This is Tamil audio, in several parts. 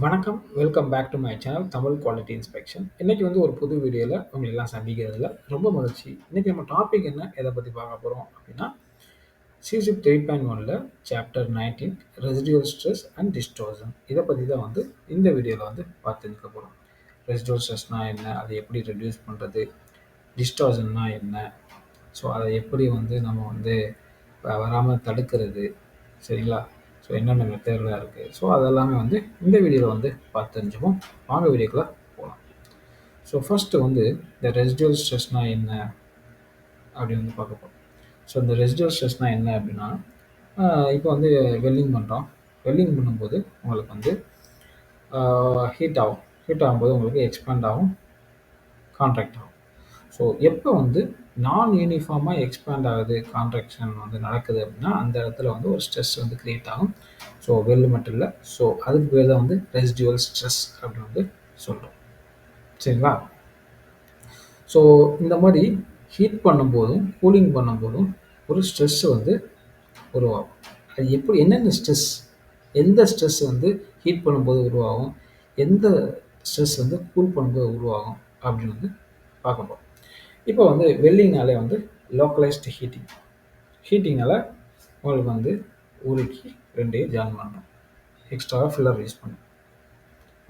வணக்கம். Welcome back to my channel Tamil quality inspection. இன்னைக்கு வந்து ஒரு புது வீடியோல உங்கள எல்லாம் சந்திக்கிறதுல ரொம்ப மகிழ்ச்சி. இன்னைக்கு நம்ம டாபிக் என்ன? எத பத்தி பார்க்க போறோம் அப்படின்னா, சிசிப் 3.1ல சாப்டர் 19 ரெசிடுயல் ஸ்ட்ரெஸ் அண்ட் டிஸ்டோர்ஷன். இத பத்தி தான் வந்து இந்த வீடியோல வந்து பார்த்து தெரிஞ்சுக்க போறோம். ரெசிடுயல் ஸ்ட்ரெஸ்னா என்ன? அதை எப்படி ரெடியூஸ் பண்றது? டிஸ்டோர்ஷன்னா என்ன? ஸோ அதை எப்படி வந்து நம்ம வந்து வராம தடுக்கிறது? சரிங்களா? ஸோ என்னென்ன மெத்தட்லாம் இருக்குது. ஸோ அதெல்லாமே வந்து இந்த வீடியோவில் வந்து பார்த்து தெரிஞ்சுப்போம். வாங்க வீடியோக்குள்ள போகலாம். ஸோ ஃபர்ஸ்ட்டு வந்து இந்த ரெசிடுவல் ஸ்ட்ரெஸ்னால் என்ன அப்படின்னு வந்து பார்க்க போகிறோம். ஸோ இந்த ரெசிடுவல் ஸ்ட்ரெஸ்னால் என்ன அப்படின்னா, இப்போ வந்து வெல்டிங் பண்ணுறோம். வெல்டிங் பண்ணும்போது உங்களுக்கு வந்து ஹீட் ஆகும். ஹீட் ஆகும்போது உங்களுக்கு எக்ஸ்பேண்ட் ஆகும், கான்ட்ராக்ட் ஆகும். ஸோ எப்போ வந்து நான் யூனிஃபார்மாக எக்ஸ்பேண்ட் ஆகுது, கான்ட்ராக்ஷன் வந்து நடக்குது அப்படின்னா, அந்த இடத்துல வந்து ஒரு ஸ்ட்ரெஸ் வந்து கிரியேட் ஆகும். ஸோ வெல்லு மட்டும் இல்லை, ஸோ அதுக்கு பேர் தான் வந்து ரெசிடுவல் ஸ்ட்ரெஸ் அப்படின்னு வந்து சொல்கிறோம். சரிங்களா? ஸோ இந்த மாதிரி ஹீட் பண்ணும்போதும் கூலிங் பண்ணும்போதும் ஒரு ஸ்ட்ரெஸ் வந்து உருவாகும். அது எப்படி, என்னென்ன ஸ்ட்ரெஸ், எந்த ஸ்ட்ரெஸ் வந்து ஹீட் பண்ணும்போது உருவாகும், எந்த ஸ்ட்ரெஸ் வந்து கூல் பண்ணும்போது உருவாகும் அப்படின்னு வந்து பார்க்க போகிறோம். இப்போ வந்து வெல்டிங்னாலே வந்து லோக்கலைஸ்டு ஹீட்டிங். ஹீட்டிங்னால உங்களுக்கு வந்து உருக்கி ரெண்டையும் ஜாயின் பண்ணுறோம். எக்ஸ்ட்ராவாக ஃபில்லர் யூஸ் பண்ணும்.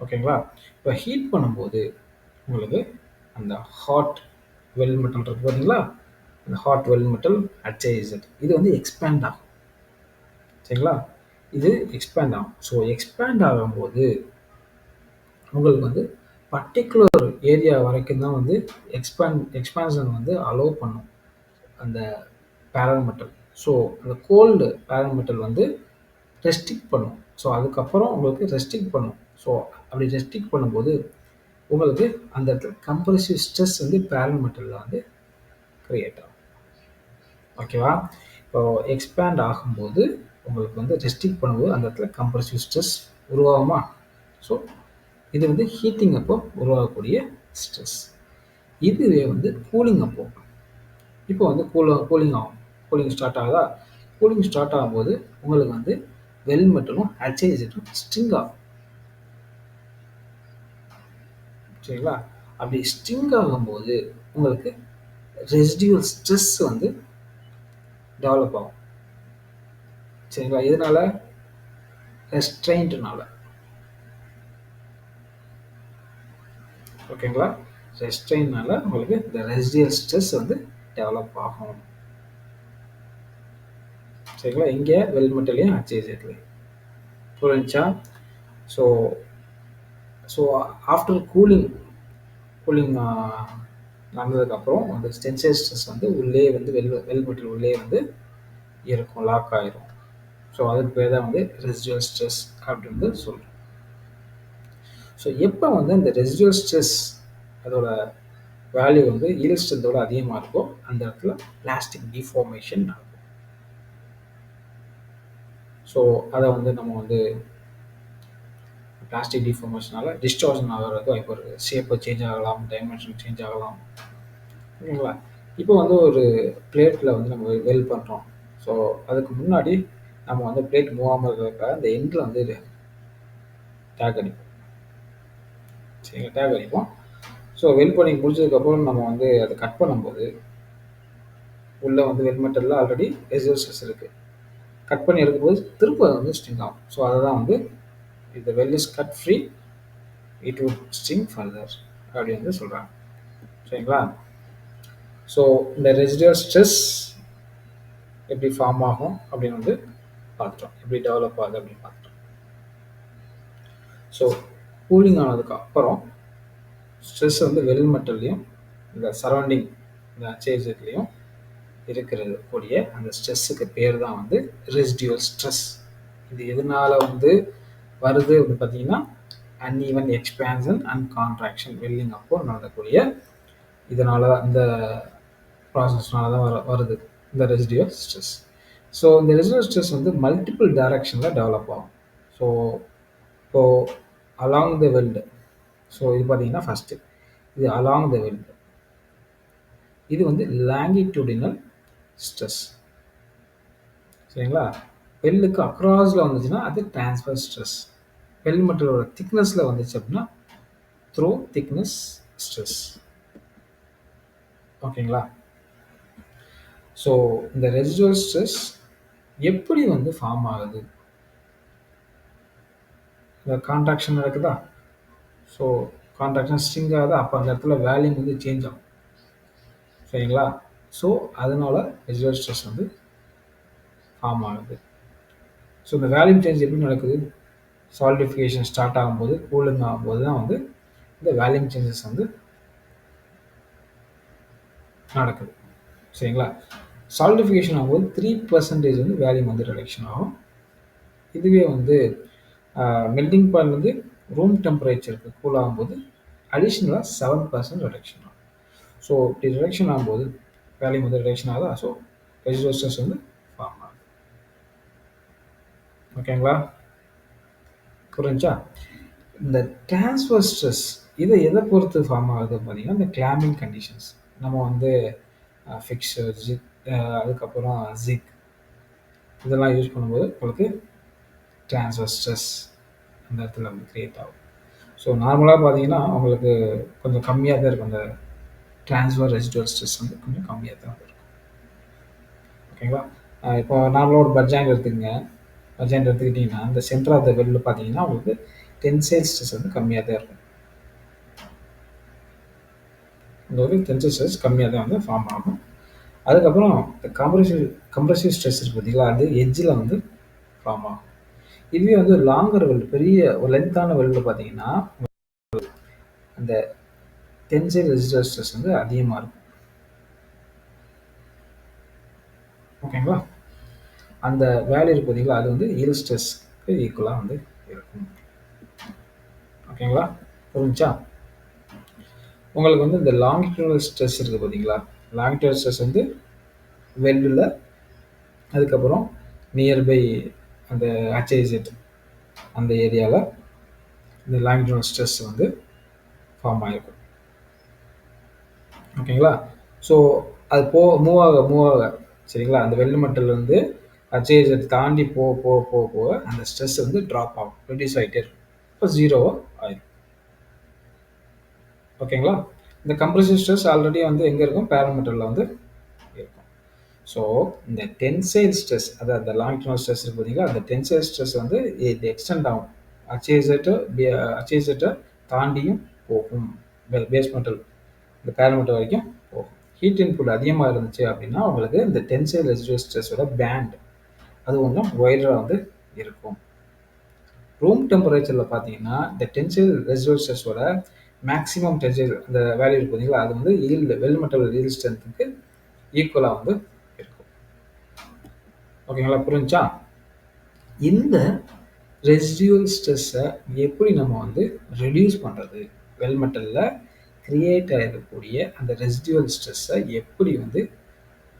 ஓகேங்களா? இப்போ ஹீட் பண்ணும்போது உங்களுக்கு அந்த ஹாட் வெல் மெட்டல் இருக்குது பார்த்தீங்களா? அந்த ஹாட் வெல் மெட்டல் HIZ இது வந்து எக்ஸ்பேண்ட் ஆகும். சரிங்களா? இது எக்ஸ்பேண்ட் ஆகும். ஸோ எக்ஸ்பேண்ட் ஆகும்போது உங்களுக்கு வந்து பர்டிகுலர் ஏரியா வரைக்கும் தான் வந்து எக்ஸ்பேன்ஷன் வந்து அலோவ் பண்ணும் அந்த பேரல்மெட்டல். ஸோ அந்த கோல்டு பேரல்மெட்டல் வந்து ரெஸ்ட்ரிக்ட் பண்ணும். ஸோ அதுக்கப்புறம் உங்களுக்கு ரெஸ்ட்ரிக்ட் பண்ணும். ஸோ அப்படி ரெஸ்ட்ரிக்ட் பண்ணும்போது உங்களுக்கு அந்த இடத்துல கம்ப்ரசிவ் ஸ்ட்ரெஸ் வந்து பேரல்மெட்டலில் வந்து கிரியேட் ஆகும். ஓகேவா? இப்போ எக்ஸ்பேண்ட் ஆகும்போது உங்களுக்கு வந்து ரெஸ்ட்ரிக்ட் பண்ணும்போது அந்த இடத்துல கம்ப்ரசிவ் ஸ்ட்ரெஸ் உருவாகுமா? ஸோ இது வந்து ஹீட்டிங் அப்போ உருவாகக்கூடிய ஸ்ட்ரெஸ். இதுவே வந்து கூலிங் அப்போ, இப்போ வந்து கூலிங் ஆகும். கூலிங் ஸ்டார்ட் ஆகுதா? கூலிங் ஸ்டார்ட் ஆகும்போது உங்களுக்கு வந்து வெல் மெட்டலும் HIZம் ஸ்ட்ரிங் ஆகும். சரிங்களா? அப்படி ஸ்ட்ரிங் ஆகும்போது உங்களுக்கு ரெசிடுவல் ஸ்ட்ரெஸ் வந்து டெவலப் ஆகும். சரிங்களா? இதனால ரெஸ்ட்ரெயின்ட்னால. ஓகேங்களா? ரெஸ்ட்ரெயின்னால உங்களுக்கு இந்த ரெசிடுவல் ஸ்ட்ரெஸ் வந்து டெவலப் ஆகும். சரிங்களா? இங்கே வெல் மெட்டலையும் HIZலையும் புரிஞ்சா? ஸோ ஸோ ஆஃப்டர் கூலிங் நடந்ததுக்கப்புறம் அந்த டென்சைல் ஸ்ட்ரெஸ் வந்து உள்ளே வந்து வெல் மெட்டல் உள்ளே வந்து இருக்கும், லாக் ஆயிரும். ஸோ அதுக்கு பேர் தான் வந்து ரெசிடுவல் ஸ்ட்ரெஸ் அப்படின்னு வந்து சொல்கிறோம். ஸோ எப்போ வந்து அந்த ரெசிடுவல் ஸ்ட்ரெஸ் அதோட வேல்யூ வந்து ஈல்ட் ஸ்ட்ரென்த்தோட அதிகமாக இருக்கும், அந்த இடத்துல பிளாஸ்டிக் டிஃபார்மேஷன் நடக்கும். ஸோ அதை வந்து நம்ம வந்து பிளாஸ்டிக் டிஃபார்மேஷனால டிஸ்டார்ஷன் ஆகிறதுக்கு வாய்ப்பு இருக்குது. ஷேப்பை சேஞ்ச் ஆகலாம், டைமென்ஷன் சேஞ்ச் ஆகலாம். ஓகேங்களா? இப்போ வந்து ஒரு பிளேட்டில் வந்து நம்ம வெல்ட் பண்ணுறோம். ஸோ அதுக்கு முன்னாடி நம்ம வந்து பிளேட் மூவ் ஆகாமல் இருக்கிறதுக்காக அந்த எண்டில் வந்து டேக் அடிப்போம். சரிங்களா? டேக் அடிப்போம். ஸோ வெல்ட் பண்ணி முடிச்சதுக்கப்புறம் நம்ம வந்து அதை கட் பண்ணும்போது உள்ளே வந்து வெல் மெட்டலில் ஆல்ரெடி ரெசிடுவல் ஸ்ட்ரெஸ் இருக்குது. கட் பண்ணி எடுக்கும்போது திரும்ப வந்து ஸ்ட்ரிங் ஆகும். ஸோ அதை தான் வந்து இந்த well is cut free, it would string further அப்படி வந்து சொல்கிறாங்க. சரிங்களா? ஸோ இந்த ரெசிடுவல் ஸ்ட்ரெஸ் எப்படி ஃபார்ம் ஆகும் அப்படின்னு வந்து பார்த்துட்டோம். எப்படி டெவலப் ஆகுது அப்படின்னு பார்த்துட்டோம். ஸோ கூலிங் ஆனதுக்கு அப்புறம் ஸ்ட்ரெஸ் வந்து வெல் மெட்டல்லையும் இந்த சரௌண்டிங் இந்த HIZலையும் இருக்கிறது கூடிய அந்த ஸ்ட்ரெஸ்ஸுக்கு பேர் தான் வந்து ரெசிடுவல் ஸ்ட்ரெஸ். இது எதனால வந்து வருது அப்படின்னு பார்த்தீங்கன்னா, uneven expansion and contraction welding அப்போ நடக்கக்கூடிய இதனால இந்த ப்ராசஸ்னால தான் வருது இந்த ரெசிடுவல் ஸ்ட்ரெஸ். ஸோ இந்த ரெசிடுவல் ஸ்ட்ரெஸ் வந்து மல்டிபிள் டைரக்ஷனில் டெவலப் ஆகும். ஸோ இப்போது அலாங் த வெல்டு, ஸோ இது பார்த்தீங்கன்னா ஃபஸ்ட்டு இது அலாங் த வெல்டு, இது வந்து லாங்கிடியூடினல் ஸ்ட்ரெஸ். சரிங்களா? வெல்லுக்கு அக்ராஸில் வந்துச்சுன்னா அது டிரான்ஸ்ஃபர் ஸ்ட்ரெஸ். வெல் மெட்டலோட திக்னஸில் வந்துச்சு அப்படின்னா த்ரோ திக்னஸ் ஸ்ட்ரெஸ். ஓகேங்களா? ஸோ இந்த ரெசிடுவல் ஸ்ட்ரெஸ் எப்படி வந்து ஃபார்ம் ஆகுது? இந்த கான்ட்ராக்ஷன் நடக்குதா? ஸோ கான்ட்ராக்ஷன் ஸ்ட்ரிங் ஆகுது, அப்போ அந்த இடத்துல வேல்யூம் வந்து சேஞ்ச் ஆகும். சரிங்களா? ஸோ அதனால ரெசிடுவல் ஸ்ட்ரெஸ் வந்து ஃபார்ம் ஆகுது. ஸோ இந்த வேல்யூம் சேஞ்ச் எப்படி நடக்குது? சாலிடிஃபிகேஷன் ஸ்டார்ட் ஆகும்போது, கூலிங் ஆகும்போது தான் வந்து இந்த வேல்யூம் சேஞ்சஸ் வந்து நடக்குது. சரிங்களா? சாலிடிஃபிகேஷன் ஆகும்போது 3% வந்து வேல்யூம் வந்து ரிடக்ஷன் ஆகும். இதுவே வந்து மெல்டிங் பாயிண்ட் வந்து ரூம் டெம்பரேச்சருக்கு கூல் ஆகும்போது அடிஷ்னலாக 7% ரிடக்ஷன் ஆகும். ஸோ இப்படி ரிடக்ஷன் ஆகும்போது வேல்யூம் வந்து ரிடக்ஷன் ஆகுதா? ஸோ ரெசிடுவல் ஸ்ட்ரெஸ் வந்து ஃபார்ம் ஆகுது. ஓகேங்களா? புரிஞ்சா? இந்த டிரான்ஸ்ஃபர் ஸ்ட்ரெஸ் இதை எதை பொறுத்து ஃபார்ம் ஆகுது பார்த்தீங்கன்னா, இந்த கிளாம்பிங் கண்டிஷன்ஸ். நம்ம வந்து ஃபிக்ஸர், ஜிக், அதுக்கப்புறம் ஜிக் இதெல்லாம் யூஸ் பண்ணும்போது உங்களுக்கு டிரான்ஸ்ஃபர் ஸ்ட்ரெஸ் அந்த இடத்துல வந்து க்ரியேட் ஆகும். ஸோ நார்மலாக பார்த்தீங்கன்னா உங்களுக்கு கொஞ்சம் கம்மியாக தான் இருக்கும். அந்த டிரான்ஸ்ஃபர் ரெசிடுவல் ஸ்ட்ரெஸ் வந்து கொஞ்சம் கம்மியாக தான் இருக்கும். ஓகேங்களா? இப்போ நார்மலாக ஒரு பட்ஜாண்ட் எடுத்துக்கங்க. பட்ஜாண்ட் எடுத்துக்கிட்டிங்கன்னா அந்த சென்டர் ஆஃப் த வெல்ல பார்த்தீங்கன்னா உங்களுக்கு டென்சைல் ஸ்ட்ரெஸ் வந்து கம்மியாக தான் இருக்கும். உங்களுக்கு டென்சைல் ஸ்ட்ரெஸ் கம்மியாக தான் வந்து ஃபார்ம் ஆகும். அதுக்கப்புறம் இந்த கம்ப்ரசிவ் ஸ்ட்ரெஸ் இருக்குது பார்த்தீங்களா, அது எட்ஜில் வந்து ஃபார்ம் ஆகும். இதுவே வந்து லாங்கர் வெல், பெரிய ஒரு லென்த்தான வெல்லில் பார்த்தீங்கன்னா அந்த டென்சைல் ரெசிடுவல் ஸ்ட்ரெஸ் வந்து அதிகமாக இருக்கும். ஓகேங்களா? அந்த வேல்யூ இருக்கு பார்த்தீங்களா, அது வந்து ஈல்ட் ஸ்ட்ரெஸ்க்கு ஈக்குவலாக வந்து இருக்கும். ஓகேங்களா? புரிஞ்சா? உங்களுக்கு வந்து இந்த லாங்கிடியூடல் ஸ்ட்ரெஸ் இருக்குது பார்த்தீங்களா, லாங்கிடியூடல் ஸ்ட்ரெஸ் வந்து வெல்லில், அதுக்கப்புறம் நியர்பை அந்த HIZ அந்த ஏரியாவில் இந்த லாங்கிடியூடல் ஸ்ட்ரெஸ் வந்து ஃபார்ம் ஆகிருக்கும். ஓகேங்களா? ஸோ அது மூவ் ஆக சரிங்களா, அந்த வெல் மெட்டல்லேருந்து HIZ தாண்டி போக அந்த ஸ்ட்ரெஸ் வந்து ட்ராப் ஆகும், ரெடியூஸ் ஆகிட்டே இருக்கும். இப்போ 0 ஆயிடும். ஓகேங்களா? இந்த கம்ப்ரசிவ் ஸ்ட்ரெஸ் ஆல்ரெடி வந்து எங்கே இருக்கும்? பேராமீட்டரில் வந்து இருக்கும். ஸோ இந்த டென்சைல் ஸ்ட்ரெஸ், அதாவது அந்த லாங் டர்ம் ஸ்ட்ரெஸ் இருக்கு பார்த்தீங்களா, அந்த டென்சைல் ஸ்ட்ரெஸ் வந்து இது எக்ஸ்டெண்ட் ஆகும். HIZ தாண்டியும் போகும், பேஸ் மெட்டல் இந்த பேராமீட்டர் வரைக்கும் போகும். ஹீட் இன்புட் அதிகமாக இருந்துச்சு அப்படின்னா உங்களுக்கு இந்த டென்சைல் ரெசிடுவல் ஸ்ட்ரெஸோட பேண்ட் அது கொஞ்சம் வைடராக வந்து இருக்கும். ரூம் டெம்பரேச்சரில் பார்த்தீங்கன்னா இந்த டென்சைல் ரெசிடுவல் ஸ்ட்ரெஸோட மேக்ஸிமம் டென்சைல் அந்த வேல்யூ இருக்கு பார்த்தீங்களா, அது வந்து வெல் மெட்டல் ஈல்ட் ஸ்ட்ரென்த்துக்கு ஈக்குவலாக வந்து இருக்கும். ஓகேங்களா? புரிஞ்சா? இந்த ரெசிடுவல் ஸ்ட்ரெஸ்ஸை எப்படி நம்ம வந்து ரெடியூஸ் பண்ணுறது, வெல் மெட்டலில் கிரியேட் ஆகிருக்கக்கூடிய அந்த ரெசிடுவல் ஸ்ட்ரெஸ்ஸை எப்படி வந்து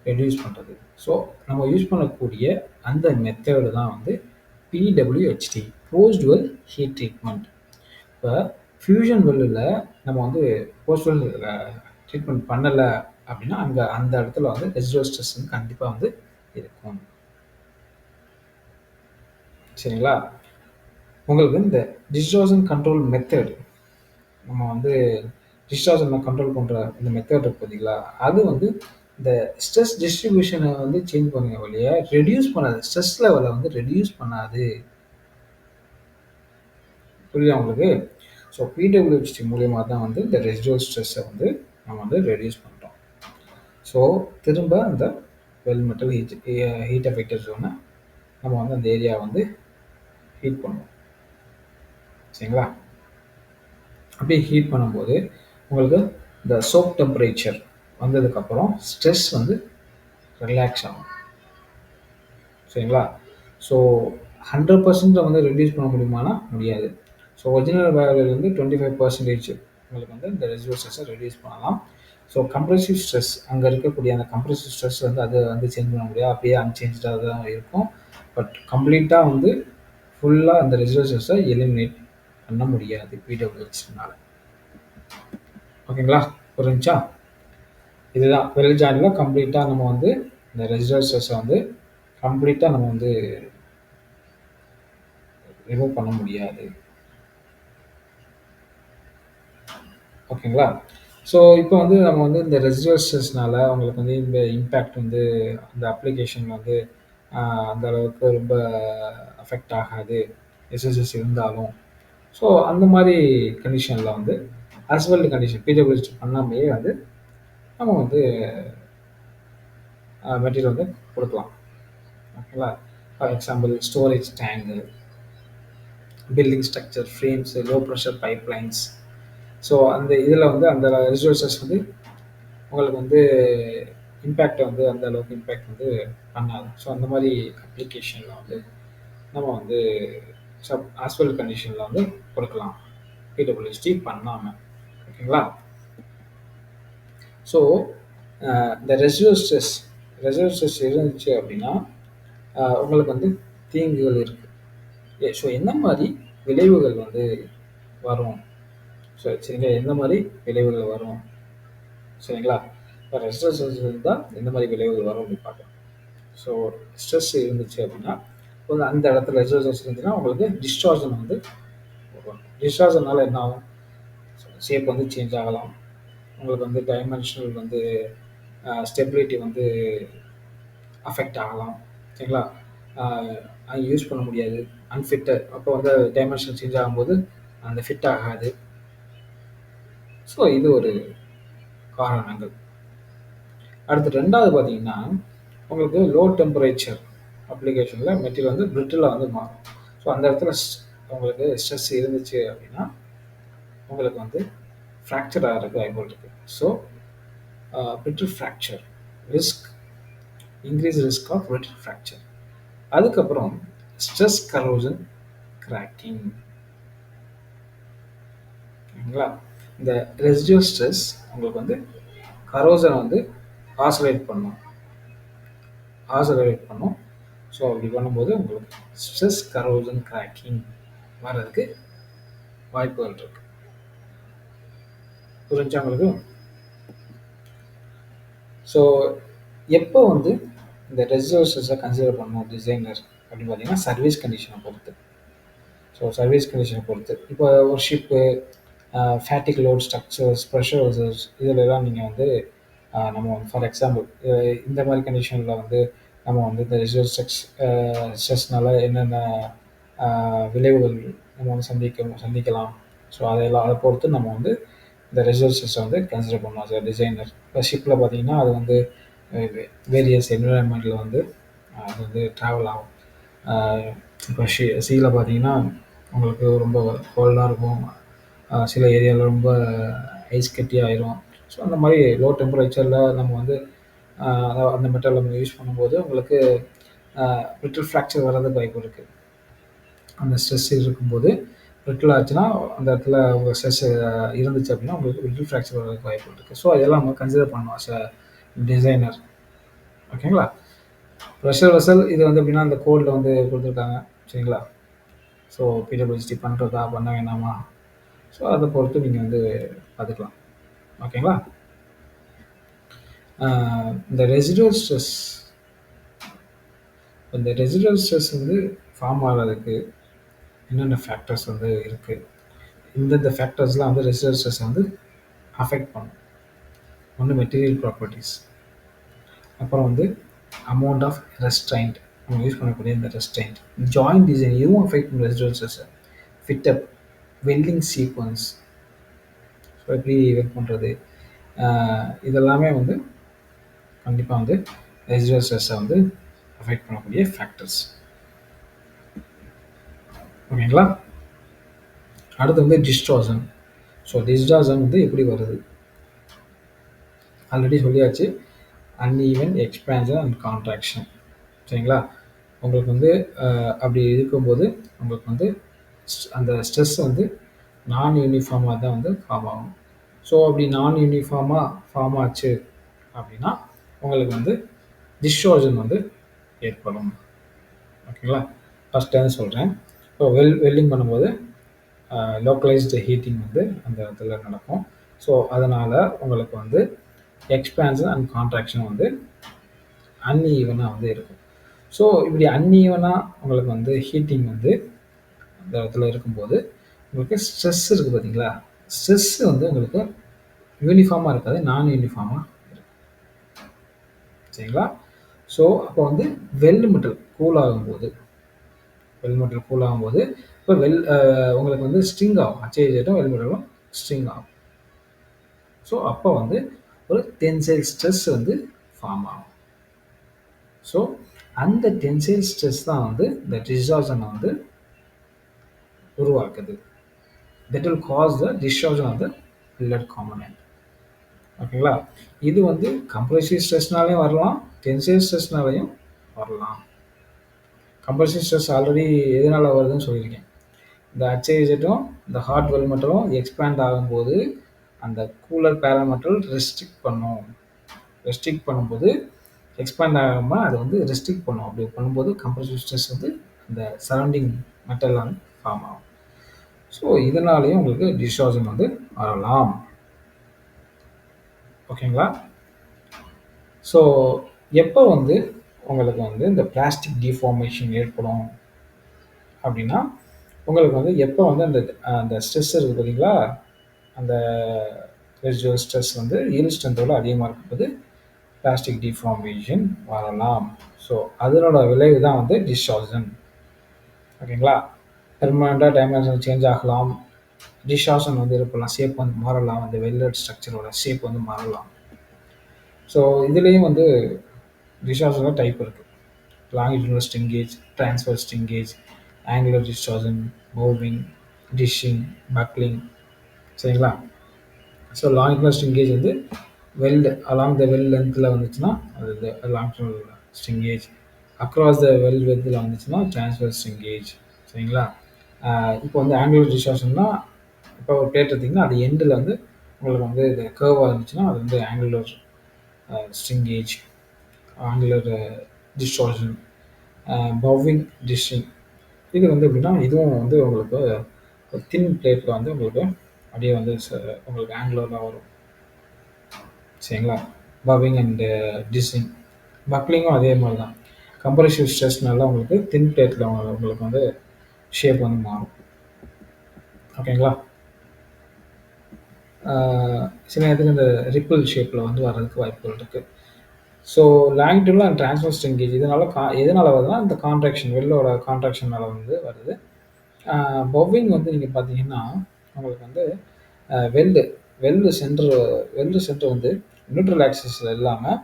ரெடியூஸ் பண்ணுறது? ஸோ நம்ம யூஸ் பண்ணக்கூடிய அந்த மெத்தடு தான் வந்து PWHT, post well heat treatment. இப்போ ஃபியூஷன் வெல்லில் நம்ம வந்து போஸ்ட் வெல் ட்ரீட்மெண்ட் பண்ணலை அப்படின்னா அங்கே அந்த இடத்துல வந்து ரெசிடுவல் ஸ்ட்ரெஸ் வந்து கண்டிப்பாக வந்து இருக்கும். சரிங்களா? உங்களுக்கு இந்த டிஸ்டார்ஷன் கண்ட்ரோல் மெத்தட், நம்ம வந்து டிஸ்டார்ஷனை கண்ட்ரோல் பண்ணுற இந்த மெத்தட் இருக்கு பார்த்தீங்களா, அது வந்து இந்த ஸ்ட்ரெஸ் டிஸ்ட்ரிபியூஷனை வந்து சேஞ்ச் பண்ணுங்க வழியா ரெடியூஸ் பண்ணாது, ஸ்ட்ரெஸ் லெவலை வந்து ரெடியூஸ் பண்ணாது. புரியுதா உங்களுக்கு? ஸோ PWHT மூலியமாக தான் வந்து இந்த ரெசிடுவல் ஸ்ட்ரெஸ்ஸை வந்து நம்ம வந்து ரெடியூஸ் பண்ணுறோம். ஸோ திரும்ப அந்த வெல் மெட்டல் ஹீட் எஃபெக்டட் ஜோனை நம்ம வந்து அந்த ஏரியா வந்து ஹீட் பண்ணுவோம். சரிங்களா? அப்படியே ஹீட் பண்ணும்போது உங்களுக்கு இந்த சோப் டெம்பரேச்சர் வந்ததுக்கப்புறம் ஸ்ட்ரெஸ் வந்து ரிலாக்ஸ் ஆகும். சரிங்களா? ஸோ 100% வந்து ரெடியூஸ் பண்ண முடியுமானா முடியாது. ஸோ ஒரிஜினல் வேல்யூலேருந்து 25% உங்களுக்கு வந்து இந்த ரெசிடுவல் ஸ்ட்ரெஸ்ஸை ரெடியூஸ் பண்ணலாம். ஸோ கம்ப்ரசிவ் ஸ்ட்ரெஸ், அங்கே இருக்கக்கூடிய அந்த கம்ப்ரசிவ் ஸ்ட்ரெஸ் வந்து அது வந்து சேஞ்ச் பண்ண முடியாது, அப்படியே அன்சேஞ்சாக தான் இருக்கும். பட் கம்ப்ளீட்டாக வந்து ஃபுல்லாக அந்த ரெசிடுவல் ஸ்ட்ரெஸ்ஸை எலிமினேட் பண்ண முடியாது PWHனால. ஓகேங்களா? புரிஞ்சா? இதுதான் வெல் ஜாயினில் கம்ப்ளீட்டாக நம்ம வந்து இந்த ரெசிடுவல் ஸ்ட்ரெஸ்ஸை வந்து கம்ப்ளீட்டாக நம்ம வந்து ரிமூவ் பண்ண முடியாது. ஓகேங்களா? ஸோ இப்போ வந்து நம்ம வந்து இந்த ரெசிடுவல் ஸ்ட்ரெஸ்னால உங்களுக்கு வந்து இந்த இம்பேக்ட் வந்து அந்த அப்ளிகேஷன் வந்து அ அந்த அளவுக்கு ரொம்ப அஃபெக்ட் ஆகாது. எஸ்எஸ்எஸ் இருந்தாலும். ஸோ அந்த மாரி கண்டிஷன்ல வந்து அஸ்வெல்ட் கண்டிஷன் பிடபிள்யூஎஸ்டி பண்ணாமயே வந்து நம்ம வந்து மெட்டீரியல் வந்து குடுக்கலாம். ஓகேங்களா? For example storage tank, building structure, frames, low pressure pipelines. So அந்த இதில வந்து அந்த ரிசோர்ஸஸ் வந்து உங்களுக்கு வந்து இம்பேக்ட்ட வந்து அந்த அளவுக்கு இம்பேக்ட் வந்து பண்ணாது. ஸோ அந்த மாரி அப்ளிகேஷன்ல வந்து நம்ம வந்து ஆஸ்வெல்ட் கண்டிஷன்ல வந்து குடுக்கலாம். பிடபிள்யூஎஸ்டி பண்ணாம. ஓகேங்களா? ஸோ இந்த ரெசிடுவல் ஸ்ட்ரெஸ் இருந்துச்சு அப்படின்னா, உங்களுக்கு வந்து தீங்குகள் இருக்கு. ஸோ என்ன மாரி விளைவுகள் வந்து வரும்? சரிங்களா? எந்த மாரி விளைவுகள் வரும்? சரிங்களா? இப்ப ரெசிடுவல் ஸ்ட்ரெஸ் இருந்தா எந்த மாரி விளைவுகள் வரும் அப்படின்னு பார்க்கலாம். ஸோ ஸ்ட்ரெஸ் இருந்துச்சு அப்படின்னா, இப்ப அந்த இடத்துல ரெசிடுவல் ஸ்ட்ரெஸ் இருந்துச்சுன்னா, உங்களுக்கு டிஸ்டார்ஷன் வந்து வரும். டிஸ்டார்ஷனால என்ன ஆகும்? ஷேப் வந்து சேஞ்ச் ஆகலாம். உங்களுக்கு வந்து டைமென்ஷனல் வந்து ஸ்டெபிலிட்டி வந்து அஃபெக்ட் ஆகலாம். சரிங்களா? யூஸ் பண்ண முடியாது. அன்ஃபிட்டட் அப்போ வந்து டைமென்ஷன் சேஞ்ச் ஆகும்போது அந்த ஃபிட் ஆகாது. ஸோ இது ஒரு காரணங்கள். அடுத்து 2வது பார்த்தீங்கன்னா, உங்களுக்கு லோ டெம்பரேச்சர் அப்ளிகேஷன்ல மெட்டீரியல் வந்து பிரிட்டிலா வந்து மாறும். ஸோ அந்த இடத்துல உங்களுக்கு ஸ்ட்ரெஸ் இருந்துச்சு அப்படின்னா, உங்களுக்கு வந்து ஃப்ராக்சர் ஆகுறதுக்கு வாய்ப்புகள் இருக்கு. So brittle fracture risk increase risk of brittle fracture. அதுக்கப்புறம் ஸ்ட்ரெஸ் கரோஷன் கிராக்கிங். ஓகேங்களா? இந்த ரெசிடுவல் ஸ்ட்ரெஸ் உங்களுக்கு வந்து கரோசனை வந்து ஆசலேட் பண்ணும். ஆசலேட் பண்ணும். ஸோ அப்படி பண்ணும்போது உங்களுக்கு ஸ்ட்ரெஸ் கரோசன் கிராக்கிங் வர்றதுக்கு வாய்ப்புகள் இருக்கு. புரிஞ்சா உங்களுக்கு? ஸோ எப்போ வந்து இந்த ரெசிடுவல் ஸ்ட்ரெஸ்ஸை கன்சிடர் பண்ணணும் டிசைனர் அப்படின்னு பார்த்தீங்கன்னா, சர்வீஸ் கண்டிஷனை பொறுத்து. ஸோ சர்வீஸ் கண்டிஷனை பொறுத்து. இப்போ ஒரு ship, fatigue load structures, pressure vessels இதிலெல்லாம் நீங்கள் வந்து நம்ம ஃபார் எக்ஸாம்பிள் இந்த மாதிரி கண்டிஷனில் வந்து நம்ம வந்து இந்த ரிசர்வ் ஸ்ட்ரெஸ்னால என்னென்ன விளைவுகள் நம்ம வந்து சந்திக்கலாம். ஸோ அதையெல்லாம் அதை பொறுத்து நம்ம வந்து இந்த ரிசர்வ் ஸ்ட்ரெஸ்ஸை வந்து கன்சிடர் பண்ணலாம் as a டிசைனர். இப்போ ஷிப்பில் பார்த்தீங்கன்னா அது வந்து வேரியஸ் என்விரான்மெண்ட்டில் வந்து அது வந்து ட்ராவல் ஆகும். இப்போ சீல பார்த்தீங்கன்னா உங்களுக்கு ரொம்ப கோல்டாக இருக்கும். சில ஏரியாவில் ரொம்ப ஐஸ் கட்டி ஆயிரும். ஸோ அந்த மாதிரி லோ டெம்பரேச்சரில் நம்ம வந்து அந்த மெட்டீரியல் நம்ம யூஸ் பண்ணும்போது உங்களுக்கு பிரிட்டில் ஃப்ராக்சர் வர்றதுக்கு வாய்ப்பு இருக்குது. அந்த ஸ்ட்ரெஸ் இருக்கும்போது பிரிட்டில் ஆச்சுன்னா அந்த இடத்துல உங்கள் ஸ்ட்ரெஸ் இருந்துச்சு அப்படின்னா உங்களுக்கு பிரிட்டில் ஃப்ராக்சர் வர்றதுக்கு வாய்ப்பு இருக்குது. ஸோ அதெல்லாம் நம்ம கன்சிடர் பண்ணணும் அஸ் அ டிசைனர். ஓகேங்களா? ப்ரெஷர் வெசல் இது வந்து எப்படின்னா அந்த கோடில் வந்து கொடுத்துருக்காங்க. சரிங்களா? ஸோ பிடபிள்யூஎஸ்டி பண்ணுறதா பண்ண வேணாமா? ஸோ அதை பொறுத்து நீங்கள் வந்து பார்த்துக்கலாம். ஓகேங்களா? இந்த ரெசிடுவல் ஸ்ட்ரெஸ் வந்து ஃபார்ம் ஆகிறதுக்கு என்னென்ன ஃபேக்டர்ஸ் வந்து இருக்குது? இந்தந்த ஃபேக்டர்ஸ்லாம் வந்து ரெசிடுவல் ஸ்ட்ரெஸ்ஸை வந்து அஃபெக்ட் பண்ணும். ஒன்று மெட்டீரியல் ப்ராப்பர்ட்டிஸ், அப்புறம் வந்து அமௌண்ட் ஆஃப் ரெஸ்ட்ரைண்ட், நம்ம யூஸ் பண்ணக்கூடிய இந்த ரெஸ்ட்ரைண்ட், ஜாயிண்ட் டிசைன் இதுவும் அஃபெக்ட் பண்ணும் ரெசிடுவல் ஸ்ட்ரெஸ்ஸை. ஃபிட்டப், வெல்டிங் சீக்வன்ஸ், ஸோ எப்படி வெல்ட் பண்ணுறது, இதெல்லாமே வந்து கண்டிப்பாக வந்து ரெசிடுவல் ஸ்ட்ரெஸ்ஸை வந்து அஃபெக்ட் பண்ணக்கூடிய ஃபேக்டர்ஸ். ஓகேங்களா? அடுத்து வந்து டிஸ்டார்ஷன். ஸோ டிஸ்டார்ஷன் வந்து எப்படி வருது? ஆல்ரெடி சொல்லியாச்சு. Uneven expansion and contraction. சரிங்களா? உங்களுக்கு வந்து அப்படி இருக்கும்போது உங்களுக்கு வந்து அந்த ஸ்ட்ரெஸ் வந்து நான் யூனிஃபார்மாக தான் வந்து ஃபார்ம் ஆகும். ஸோ அப்படி நான் யூனிஃபார்மாக ஃபார்ம் ஆச்சு அப்படின்னா உங்களுக்கு வந்து டிஸ்டார்ஷன் வந்து ஏற்படும். ஓகேங்களா? ஃபஸ்ட் டைம் சொல்கிறேன். ஸோ வெல்டிங் பண்ணும்போது லோக்கலைஸ்டு ஹீட்டிங் வந்து அந்த இடத்துல நடக்கும். ஸோ அதனால் உங்களுக்கு வந்து எக்ஸ்பேன்ஷன் அண்ட் கான்ட்ராக்ஷன் வந்து அன்ஈவனாக வந்து இருக்கும். ஸோ இப்படி அன்ஈவனாக உங்களுக்கு வந்து ஹீட்டிங் வந்து அந்த இடத்துல இருக்கும்போது உங்களுக்கு ஸ்ட்ரெஸ் இருக்குது பார்த்தீங்களா? ஸ்ட்ரெஸ் வந்து உங்களுக்கு யூனிஃபார்மா இருக்காது. நான் யூனிஃபார்மா இருக்கும். சரிங்களா? ஸோ, அப்போ வந்து வெல் மெட்டல் கூல் ஆகும்போது வெல் மெட்டல் கூல் ஆகும்போது, இப்போ உங்களுக்கு வந்து ஸ்ட்ரிங் ஆகும். HIGHட்டும் வெல் மெட்டலும் ஸ்ட்ரிங் ஆகும். ஸோ, அப்போ வந்து ஒரு டென்சைல் ஸ்ட்ரெஸ் வந்து ஃபார்ம் ஆகும். ஸோ, அந்த டென்சைல் ஸ்ட்ரெஸ் தான் வந்து இந்த டிஸ்டார்ஷன வந்து உருவாக்குது. That will cause the distortion of the billet component. ஓகேங்களா? இது வந்து கம்ப்ரசிவ் ஸ்ட்ரெஸ்னாலயும் வரலாம், டென்சைல் ஸ்ட்ரெஸ்னாலயும் வரலாம். கம்ப்ரசிவ் ஸ்ட்ரெஸ் ஆல்ரெடி எதனால வருதுன்னு சொல்லியிருக்கேன். இந்த HIZம் இந்த ஹார்ட் வெல் மெட்டலும் எக்ஸ்பேண்ட் ஆகும்போது அந்த கூலர் பேராமெட்டல் ரெஸ்ட்ரிக்ட் பண்ணும். ரெஸ்ட்ரிக்ட் பண்ணும்போது எக்ஸ்பேண்ட் ஆகாம அது வந்து ரெஸ்ட்ரிக்ட் பண்ணும். அப்படி பண்ணும்போது கம்ப்ரசிவ் ஸ்ட்ரெஸ் வந்து இந்த சரௌண்டிங் மெட்டல் வந்து ஃபார்ம் ஆகும். ஸோ இதனாலேயும் உங்களுக்கு டிஸ்டார்ஷன் வந்து வரலாம். ஓகேங்களா? ஸோ எப்போ வந்து உங்களுக்கு வந்து இந்த பிளாஸ்டிக் டிஃபார்மேஷன் ஏற்படும் அப்படின்னா, உங்களுக்கு வந்து எப்போ வந்து அந்த அந்த ஸ்ட்ரெஸ் இருக்குது பார்த்தீங்களா? அந்த ரெசிடுவல் ஸ்ட்ரெஸ் வந்து ஈல்ட் ஸ்ட்ரென்த்தோட அதிகமாக இருக்கும்போது பிளாஸ்டிக் டிஃபார்மேஷன் வரலாம். ஸோ அதனோட விளைவு தான் வந்து டிஸ்டார்ஷன். ஓகேங்களா? பெர்மனெண்ட்டாக டைமென்ஷன் சேஞ்ச் ஆகலாம். டிஸ்டார்ஷன் வந்து இருக்கலாம். ஷேப் வந்து மாறலாம். அந்த வெல்வெட் ஸ்ட்ரக்சரோட ஷேப் வந்து மாறலாம். ஸோ இதுலேயும் வந்து டிஸ்டார்ஷன்ல டைப் இருக்கு. Longitudinal shrinkage, transverse shrinkage, angular distortion, bowing, dishing, buckling. சரிங்களா? ஸோ லாங்கிடியூடினல் ஸ்ட்ரிங் கேஜ் வந்து அலாங் த வெல் லென்த்தில் வந்துச்சுன்னா அது longitudinal shrinkage. Across the weld வித்தில் வந்துச்சுன்னா ட்ரான்ஸ்வர்ஸ் ஸ்ட்ரிங் கேஜ். சரிங்களா? இப்போ வந்து ஆங்குலர் டிஸ்டார்ஷன்னா இப்போ ஒரு பிளேட் எடுத்திங்கன்னா அது எண்டில் வந்து உங்களுக்கு வந்து இது கர்வாக இருந்துச்சுன்னா அது வந்து angular shrinkage, angular distortion, bowing, dishing. இது வந்து எப்படின்னா இதுவும் வந்து உங்களுக்கு தின் பிளேட்டில் வந்து உங்களுக்கு அப்படியே வந்து உங்களுக்கு ஆங்குலராக வரும். சரிங்களா? பவ்விங் அண்டு டிஷ்ஷிங். பக்லிங்கும் அதே மாதிரி தான். கம்ப்ரசிவ் ஸ்ட்ரெஸ்னால உங்களுக்கு தின் பிளேட்டில் உங்களுக்கு வந்து ஷேப் வந்து மாறும். ஓகேங்களா? சில நேரத்துக்கு இந்த ரிப்பிள் ஷேப்பில் வந்து வர்றதுக்கு வாய்ப்புகள் இருக்குது. So longitudinal and transverse shrinkage எதனால் வருதுன்னா இந்த கான்ட்ராக்ஷன் வெல்லோட கான்ட்ராக்ஷனால் வந்து வருது. பவ்விங் வந்து நீங்கள் பார்த்தீங்கன்னா உங்களுக்கு வந்து வெல்லு சென்டர் வந்து நியூட்ரல் ஆக்சிஸில் இல்லாமல்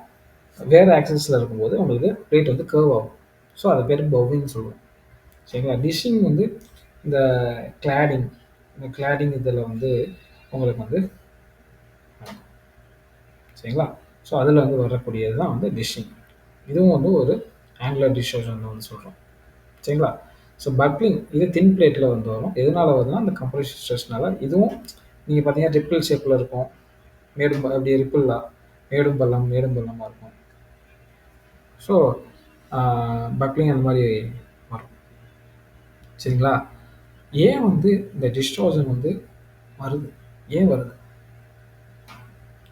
வேறு ஆக்சிஸில் இருக்கும்போது உங்களுக்கு பிளேட் வந்து கர்வ் ஆகும். ஸோ அது பேர் பவ்விங்னு சொல்லுவோம். சரிங்களா? டிஷ்ஷிங் வந்து இந்த கிளாடிங் இதில் வந்து உங்களுக்கு வந்து சரிங்களா? ஸோ அதில் வந்து வரக்கூடியது தான் வந்து டிஷ்ஷிங். இதுவும் வந்து ஒரு ஆங்குலர் டிஸ்டார்ஷன் வந்து சொல்கிறோம். சரிங்களா? ஸோ பக்லிங் இது தின் பிளேட்டில் வந்து வரும். எதனால் வருதுன்னா அந்த கம்ப்ரசிவ் ஸ்ட்ரெஸ்னால. இதுவும் நீங்கள் பார்த்தீங்கன்னா ரிப்பிள் ஷேப்பில் இருக்கும். அப்படி ரிப்பிளாக மேடும் பள்ளமாக இருக்கும். ஸோ பக்லிங் அந்த மாதிரி வரும். சரிங்களா? ஏன் வந்து இந்த டிஸ்டார்ஷன் வந்து வருது? ஏன் வருது?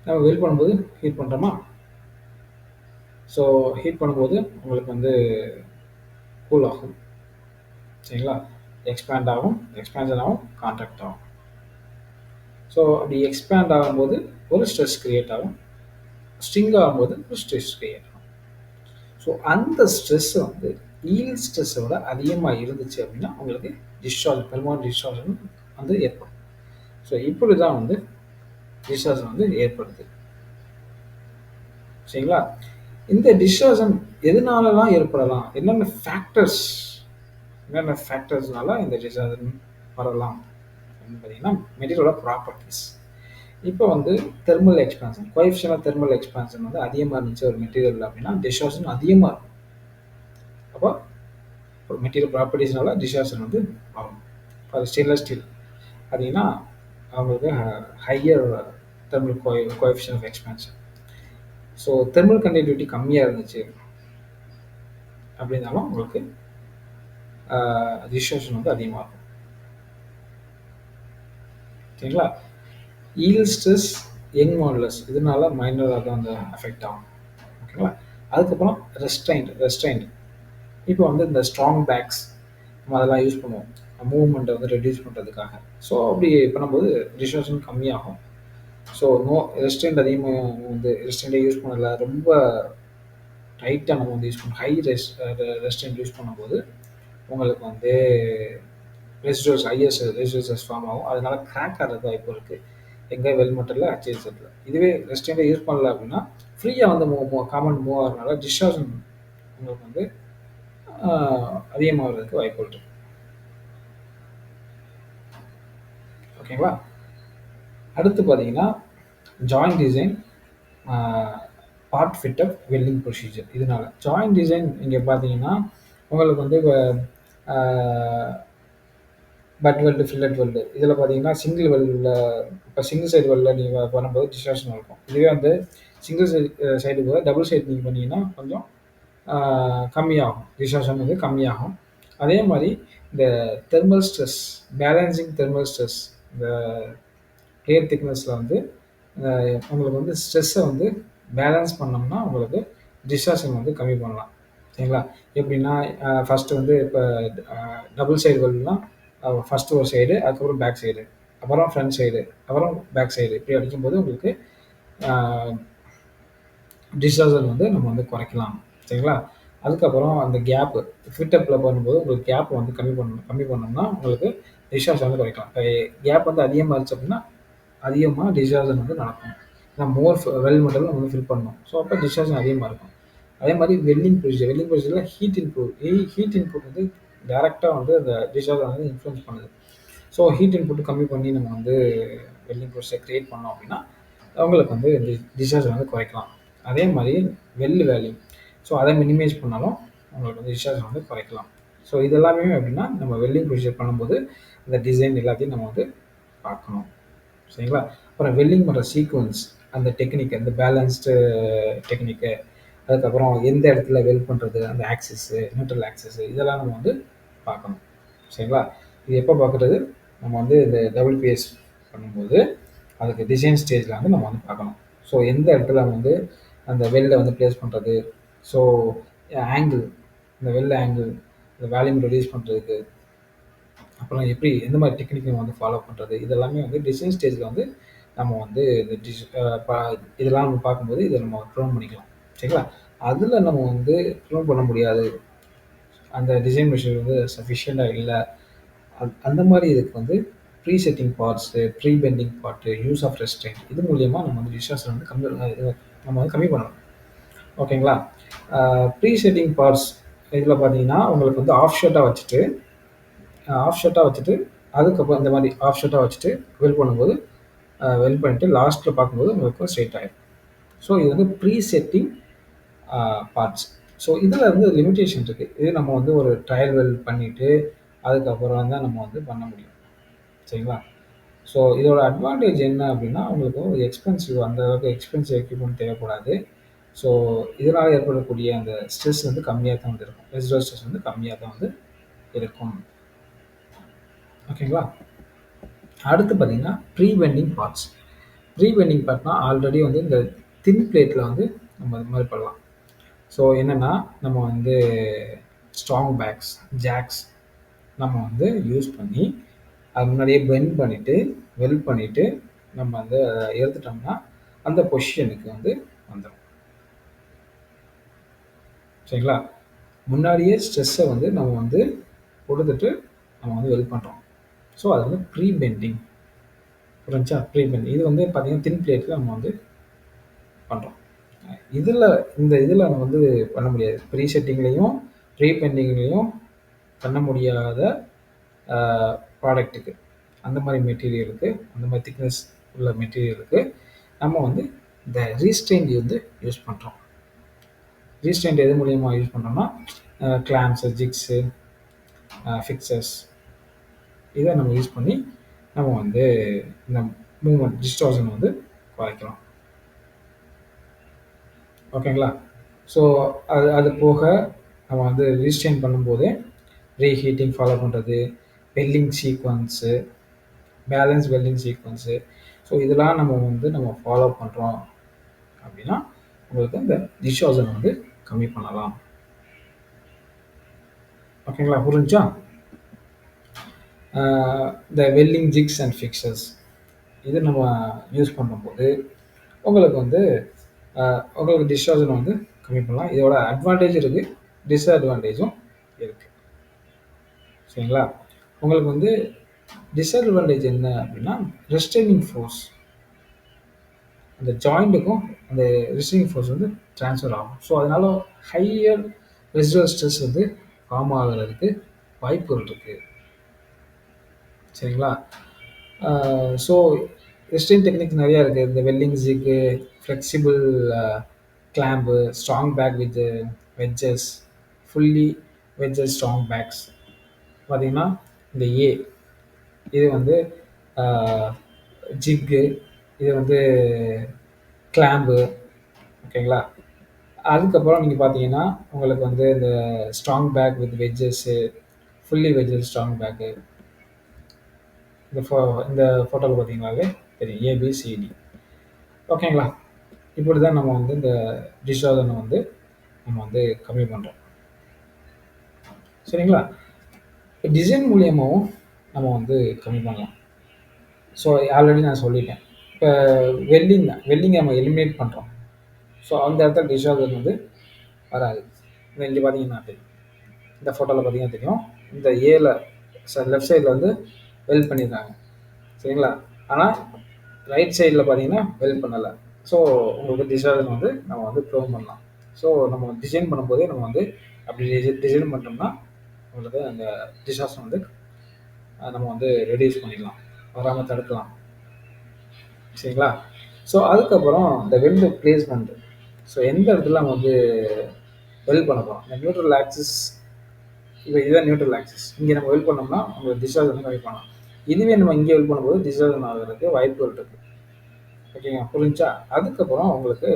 நம்ம வெல் பண்ணும்போது ஹீட் பண்ணுறோமா? ஸோ ஹீட் பண்ணும்போது உங்களுக்கு வந்து கூல் ஆகும். சரிங்களா? எக்ஸ்பேண்ட் ஆகும், எக்ஸ்பேன்ஷன் ஆகும், கான்ட்ராக்ட் ஆகும். ஸோ அப்படி எக்ஸ்பேண்ட் ஆகும்போது ஒரு ஸ்ட்ரெஸ் கிரியேட் ஆகும், ஸ்ட்ரிங் ஆகும்போது ஒரு ஸ்ட்ரெஸ் கிரியேட் ஆகும். ஸோ அந்த ஸ்ட்ரெஸ் வந்து ஈல்ட் ஸ்ட்ரெஸ்ஸோட அதிகமாக இருந்துச்சு அப்படின்னா உங்களுக்கு பெரும்பாலும் டிஸ்டார்ஷன் வந்து ஏற்படும். ஸோ இப்படி தான் வந்து டிஸ்டார்ஷன் வந்து ஏற்படுது. சரிங்களா? இந்த டிஸ்டார்ஷன் எதனாலலாம் ஏற்படலாம்? என்னென்ன ஃபேக்டர்ஸ்னால இந்த டிஸ்டார்ஷன் வரலாம் அப்படின்னு பார்த்தீங்கன்னா மெட்டீரியலோட ப்ராப்பர்ட்டிஸ். இப்போ வந்து thermal expansion, coefficient of thermal expansion வந்து அதிகமாக இருந்துச்சு ஒரு மெட்டீரியல் அப்படின்னா டிஸ்டார்ஷன் அதிகமாக இருக்கும். அப்போ ஒரு மெட்டீரியல் ப்ராப்பர்ட்டிஸ்னால டிஸ்டார்ஷன் வந்து ஆகும். ஃபார் ஸ்டெயின்லெஸ் ஸ்டீல் பார்த்தீங்கன்னா அவங்களுக்கு higher thermal coefficient of expansion. So thermal conductivity கம்மியாக இருந்துச்சு அப்படின்னாலும் உங்களுக்கு டிஸ்டார்ஷன் வந்து அதிகமாக இருக்கும். சரிங்களா? ஈல்ட் ஸ்ட்ரெஸ், யங் மாடுலஸ் இதனால மைனராக தான் அந்த அஃபெக்ட் ஆகும். ஓகேங்களா? அதுக்கப்புறம் ரெஸ்ட்ரைண்ட் இப்போ வந்து இந்த ஸ்ட்ராங் பேக்ஸ், நம்ம அதெல்லாம் யூஸ் பண்ணுவோம். மூவ்மெண்ட்ட வந்து ரெட்யூஸ் பண்றதுக்காக. ஸோ அப்படி பண்ணும்போது டிஸ்டார்ஷன் கம்மியாகும். ஸோ ரெஸ்ட்ரிக்ட் அதிகமா வந்து ரெஸ்ட்ரிக்ட்டே யூஸ் பண்ணல. ரொம்ப டைட்டா நம்ம வந்து யூஸ் பண்ணணும். ஹை ரெஸ்ட்ரிக்ட் யூஸ் பண்ணும்போது உங்களுக்கு வந்து ரெசிடுவல்ஸ் ஃபார்ம் ஆகும். அதனால கிராக் ஆகுறதுக்கு வாய்ப்பு இருக்கு. எங்க வெல் மெட்டல்ல, ஹெச்எஸ்எஃப்ல. இதுவே ரெஸ்ட்ரிக்ட்டா யூஸ் பண்ணல அப்படின்னா, ஃப்ரீயா வந்து காமன் மூவ் ஆகுறதுனால டிஸ்டார்ஷன் உங்களுக்கு வந்து ஆ அதிகமாகறதுக்கு வாய்ப்பு இருக்கு. ஓகேங்களா? அடுத்து பார்த்தீங்கன்னா, ஜாயிண்ட் டிசைன், ஆ பார்ட் ஃபிட் அப், வெல்டிங் ப்ரொசீஜர். இதனால ஜாயிண்ட் டிசைன் நீங்க பார்த்தீங்கன்னா, உங்களுக்கு வந்து ஆ பட் வெல்டு, ஃபில்லட் வெல்டு. இதில பார்த்தீங்கன்னா, சிங்கிள் வெல்டுல இப்ப சிங்கிள் சைடு வெல்டுல நீங்க பண்ணும்போது டிஸ்டார்ஷன் இருக்கும். இதுவே வந்து சிங்கிள் சைடு கூட டபுள் சைடு நீங்க பண்ணீங்கன்னா, கொஞ்சம் ஆ கம்மியாகும். டிஸ்டார்ஷன் வந்து கம்மியாகும். அதே மாரி இந்த thermal stress, balancing thermal stress, இந்த பிளேட் திக்னெஸ்ல வந்து அ உங்களுக்கு வந்து ஸ்ட்ரெஸ்ஸ வந்து பேலன்ஸ் பண்ணோம்னா, உங்களுக்கு டிஸ்டார்ஷன் வந்து கம்மி பண்ணலாம். சரிங்களா? எப்படின்னா, ஃபர்ஸ்ட்டு வந்து இப்ப அ டபுள் சைடு வெல்டுனா, ஃபர்ஸ்ட்டு ஒரு சைடு, அதுக்கப்புறம் பேக் சைடு, அப்புறம் ஃப்ரண்ட் சைடு, அப்புறம் பேக் சைடு இப்படி அடிக்கும்போது உங்களுக்கு ஆ டிஸ்டார்ஷன் வந்து நம்ம வந்து குறைக்கலாம். சரிங்களா? அதுக்கப்புறம் அந்த கேப்பு ஃபிட் அப்ல பண்ணும்போது உங்களுக்கு கேப் வந்து கம்மி பண்ணணும். கம்மி பண்ணோம்னா, உங்களுக்கு டிஸ்சார்ஜ் வந்து குறைக்கலாம். இப்ப கேப் வந்து அதிகமா இருந்துச்சு அப்படின்னா, அதிகமா டிஸ்சார்ஜன் வந்து நடக்கும். ஏன்னா வெல் மெட்டல் நம்ம வந்து ஃபில் பண்ணணும். ஸோ அப்ப டிஸ்சார்ஜன் அதிகமா இருக்கும். அதே மாரி வெல்டிங் ப்ரொசீஜர்ல ஹீட் இன்புட் வந்து டைரக்ட்டா வந்து அந்த டிஸ்சார்ஜ வந்து இன்ஃப்ளூயன்ஸ் பண்ணுது. ஸோ ஹீட் இன்புட் கம்மி பண்ணி நம்ம வந்து வெல்டிங் ப்ரொசீஜர் கிரியேட் பண்ணோம் அப்படின்னா, உங்களுக்கு வந்து டிஸ்சார்ஜ் வந்து குறைக்கலாம். அதே மாரி வேல்யூ. ஸோ அத மினிமைஸ் பண்ணாலும் உங்களுக்கு வந்து டிஸ்சார்ஜ் வந்து குறைக்கலாம். ஸோ இது எல்லாமே எப்படின்னா, நம்ம வெல்டிங் ப்ரொசீஜர் பண்ணும்போது, இந்த டிசைன் எல்லாத்தையும் நம்ம வந்து பார்க்கணும். சரிங்களா? அப்புறம் வெல்டிங் பண்ற சீக்வென்ஸ், அந்த டெக்னிக், அந்த பேலன்ஸ்டு டெக்னிக்கு, அதுக்கப்புறம் எந்த இடத்துல வெல்ட் பண்றது, அந்த ஆக்சிஸு, நியூட்ரல் ஆக்சிஸு இதெல்லாம் நம்ம வந்து பார்க்கணும். சரிங்களா? இது எப்ப பார்க்குறது? நம்ம வந்து இந்த WPS பண்ணும்போது, அதுக்கு டிசைன் ஸ்டேஜ்ல வந்து நம்ம வந்து பார்க்கணும். ஸோ எந்த இடத்துல வந்து அந்த வெல்ட வந்து பிளேஸ் பண்றது, ஸோ ஆங்கிள், இந்த வெல் ஆங்கிள், இந்த வால்யூம் ரெடியூஸ் பண்றதுக்கு, அப்புறம் எப்படி எந்த மாரி டெக்னிக் நம்ம வந்து ஃபாலோ பண்றது, இதெல்லாமே வந்து டிசைன் ஸ்டேஜ்ல வந்து நம்ம வந்து இந்த டிஸ் அ ப இதெல்லாம் நம்ம பார்க்கும்போது இத நம்ம ப்ரூவ் பண்ணிக்கலாம். சரிங்களா? அதுல நம்ம வந்து ப்ரூவ் பண்ண முடியாது. அந்த டிசைன் மெட்டீரியல் வந்து சஃபிஷியன்ட்டா இல்ல. அந்த மாரி இதுக்கு வந்து pre setting parts, pre bending part, use of restraint இது மூலியமா நம்ம வந்து டிஸ்டார்ஷன் வந்து நம்ம வந்து கம்மி பண்ணலாம். ஓகேங்களா? அ ப்ரீ செட்டிங் பார்ட்ஸ் இதில பார்த்தீங்கன்னா, உங்களுக்கு வந்து ஆஃப் ஷட்டா வச்சுட்டு, அதுக்கப்புறம் இந்த மாரி ஆஃப் ஷட்டா வச்சுட்டு வெல்ட் பண்ணும்போது, வெல்ட் பண்ணிட்டு லாஸ்ட்ல பார்க்கும்போது உங்களுக்கு ஸ்ட்ரெயிட் ஆயிரும். ஸோ இது வந்து ப்ரீ செட்டிங் ஆ பார்ட்ஸ். ஸோ இதில வந்து லிமிட்டேஷன் இருக்கு. இது நம்ம வந்து ஒரு ட்ரையல் வெல்ட் பண்ணிட்டு, அதுக்கப்புறம் தான் நம்ம வந்து பண்ண முடியும். சரிங்களா? ஸோ இதோட அட்வான்டேஜ் என்ன அப்டின்னா, உங்களுக்கு ஒரு அந்த அளவுக்கு எக்ஸ்பென்சிவ் எக்யூப்மென்ட் தேவைப்படாது. ஸோ இதனால ஏற்படக்கூடிய அந்த ஸ்ட்ரெஸ் வந்து கம்மியா தான் வந்து இருக்கும். ரெசிடுவல் ஸ்ட்ரெஸ் வந்து கம்மியா தான் வந்து இருக்கும். ஓகேங்களா? அடுத்து பார்த்தீங்கன்னா, pre bending parts. Pre bending பார்ட்னா ஆல்ரெடி வந்து இந்த தின் பிளேட்ல வந்து நம்ம இது மாரி பண்ணலாம். ஸோ என்னன்னா, நம்ம வந்து ஸ்ட்ராங் பேக்ஸ், ஜாக்ஸ் நம்ம வந்து யூஸ் பண்ணி, அது முன்னாடியே பெண்ட் பண்ணிட்டு, வெல்ட் பண்ணிட்டு, நம்ம வந்து அத எடுத்துட்டோம்னா, அந்த பொசிஷனுக்கு வந்து வந்துரும். சரிங்களா? முன்னாடியே ஸ்ட்ரெஸ்ஸ வந்து நம்ம வந்து குடுத்துட்டு, நம்ம வந்து வெல்ட் பண்றோம். ஸோ அது வந்து ப்ரீ பெண்டிங். புரிஞ்சுச்சா? Pre bending. இது வந்து பார்த்தீங்கன்னா, தின் பிளேட்ல நம்ம வந்து பண்றோம். இதுல இதுல நம்ம வந்து பண்ண முடியாது. ப்ரீ செட்டிங்லயும், ப்ரீ பெண்டிங்லயும் பண்ண முடியாத அ ப்ராடக்ட்டுக்கு. அந்த மாரி மெட்டீரியலுக்கு, அந்த மாரி திக்னஸ் உள்ள மெட்டீரியலுக்கு, நம்ம வந்து இந்த ரீஸ்ட்ரெயின்ட் வந்து யூஸ் பண்றோம். ரீஸ்ட்ரெயின்ட் எது மூலியமா யூஸ் பண்றோம்னா, கிளாம்ப்ஸு, ஜிக்ஸு, ஃபிக்சர்ஸ் இத நம்ம யூஸ் பண்ணி, நம்ம வந்து இந்த டிஸ்டார்ஷன் வந்து குறைக்கலாம். ஓகேங்களா? ஸோ அது அது போக நம்ம வந்து ரீஸ்ட்ரெயின் பண்ணும்போதே, ரீஹீட்டிங் ஃபாலோ பண்றது, welding sequence, welding sequence. So இதெல்லாம் நம்ம ஃபாலோ பண்றோம் அப்படின்னா, உங்களுக்கு இந்த டிஸ்டார்ஷன் வந்து கம்மி பண்ணலாம். ஓகேங்களா? புரிஞ்சுச்சா? இந்த வெல்டிங் ஜிக்ஸ் அண்ட் ஃபிக்சர்ஸ் இது நம்ம யூஸ் பண்ணும்போது உங்களுக்கு வந்து உங்களுக்கு டிஸ்சார்ஜன் வந்து கம்மி பண்ணலாம். இதோட அட்வான்டேஜ் இருக்குது, டிஸ்அட்வான்டேஜும் இருக்குது. சரிங்களா? உங்களுக்கு வந்து டிஸ்அட்வான்டேஜ் என்ன அப்படின்னா ரெஸ்ட்ரெய்னிங் ஃபோர்ஸ், அந்த ஜாயிண்ட்டுக்கும் அந்த ரெஸ்ட்ரெய்னிங் ஃபோர்ஸ் வந்து ட்ரான்ஸ்ஃபர் ஆகும். ஸோ அதனால ஹையர் ரெசிடுவல் ஸ்ட்ரெஸ் வந்து ஃபார்ம் ஆகிறதுக்கு வாய்ப்புகள் இருக்குது. சரிங்களா? ஸோ ரெஸ்ட்ரெயின் டெக்னிக் நிறையா இருக்குது. இந்த welding jig, flexible clamp, strong back with wedges, fully wedges strong backs. பார்த்தீங்கன்னா இந்த இது வந்து ஜிக்கு, இது வந்து கிளாம்பு. ஓகேங்களா? அதுக்கப்புறம் நீங்கள் பார்த்தீங்கன்னா உங்களுக்கு வந்து இந்த strong back with wedges, fully wedges strong back. இந்த இந்த ஃபோட்டோவில் பார்த்தீங்கன்னாலே தெரியும், ஏபிசிடி. ஓகேங்களா? இப்படி தான் நம்ம வந்து இந்த டிஸ்சார்ஜனை வந்து நம்ம வந்து கம்மி பண்ணுறோம். சரிங்களா? டிசைன் மூலியமாகவும் நம்ம வந்து கம்மி பண்ணலாம். ஸோ ஆல்ரெடி நான் சொல்லிட்டேன். இப்போ வெல்டிங்கை நம்ம எலிமினேட் பண்ணுறோம். ஸோ அந்த இடத்துல டிஸ்சார்ஜன் வந்து வராது. இங்கே பார்த்தீங்கன்னா தெரியும், இந்த ஃபோட்டோவில் பார்த்தீங்கன்னா தெரியும், இந்த லெஃப்ட் சைடில் வந்து வெல்ட் பண்ணியிருக்காங்க. சரிங்களா? ஆனால் ரைட் சைடில் பார்த்தீங்கன்னா வெல்ட் பண்ணலை. ஸோ உங்களுக்கு டிஸ்சார்ஜன் வந்து நம்ம வந்து ப்ரிவென்ட் பண்ணலாம். ஸோ நம்ம டிசைன் பண்ணும்போதே நம்ம வந்து அப்படி டிசைன் பண்ணிட்டோம்னா உங்களுக்கு அந்த டிஸ்சார்ஜன் வந்து நம்ம வந்து ரெடியூஸ் பண்ணிடலாம், வராமல் தடுக்கலாம். சரிங்களா? ஸோ அதுக்கப்புறம் இந்த வெல்டு பிளேஸ்மெண்ட். ஸோ எந்த இடத்துல நம்ம வந்து வெல்ட் பண்ண போகிறோம், இந்த நியூட்ரல் ஆக்சிஸ், இப்போ இதுதான் நியூட்ரல் ஆக்சிஸ். இங்கே நம்ம வெல்ட் பண்ணோம்னா உங்களுக்கு டிஸ்சார்ஜ் வந்து கம்மி பண்ணலாம். இதுவே நம்ம இங்கே வெல்ட் பண்ணும்போது டிஸ்சார்ஜ் ஆகிறதுக்கு வாய்ப்புகள் இருக்குது. ஓகேங்க, புரிஞ்சா? அதுக்கப்புறம் உங்களுக்கு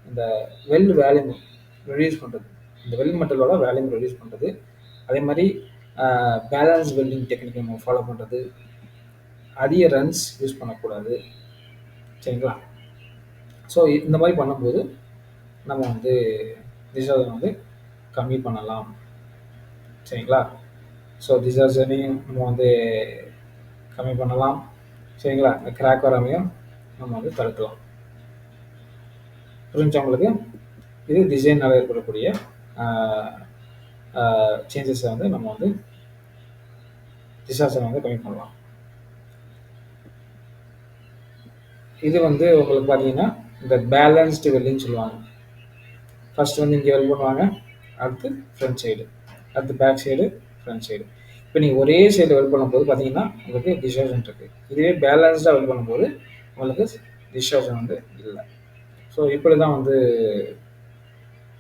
இந்த வெல்டு வேல்யூம் ரெடியூஸ் பண்ணுறது, இந்த வெல்ட் மெட்டலோட வேல்யூம் ரெடியூஸ் பண்ணுறது, அதே மாதிரி பேலன்ஸ் வெல்டிங் டெக்னிக் நம்ம ஃபாலோ பண்ணுறது, அதிக ரன்ஸ் யூஸ் பண்ணக்கூடாது. சரிங்களா? ஸோ இந்த மாதிரி பண்ணும்போது நம்ம வந்து டிஸ்சார்ஜன் வந்து கம்மி பண்ணலாம். சரிங்களா? ஸோ டிஸ்சார்ஜனையும் நம்ம வந்து கம்மி பண்ணலாம். சரிங்களா? இந்த கிராக் வராமையும் நம்ம வந்து தடுக்கலாம். புரிஞ்சா உங்களுக்கு? இது டிசைனால் ஏற்படக்கூடிய சேஞ்சஸை வந்து நம்ம வந்து டிஸ்சார்ஜனை வந்து கம்மி பண்ணலாம். இது வந்து உங்களுக்கு பார்த்தீங்கன்னா இந்த பேலன்ஸ்டு வெல்டிங் சொல்லுவாங்க. ஃபர்ஸ்ட் வந்து இங்கே வெல்ட் பண்ணுவாங்க, அடுத்து ஃப்ரண்ட் சைடு, அடுத்து பேக் சைடு, ஃப்ரண்ட் சைடு. இப்போ நீங்கள் ஒரே சைடு வெல்ட் பண்ணும்போது பார்த்தீங்கன்னா உங்களுக்கு டிஸ்சார்ஜன் இருக்குது. இதுவே பேலன்ஸ்டாக வெல்ட் பண்ணும்போது உங்களுக்கு டிஸ்சார்ஜன் வந்து இல்லை. ஸோ இப்படி தான் வந்து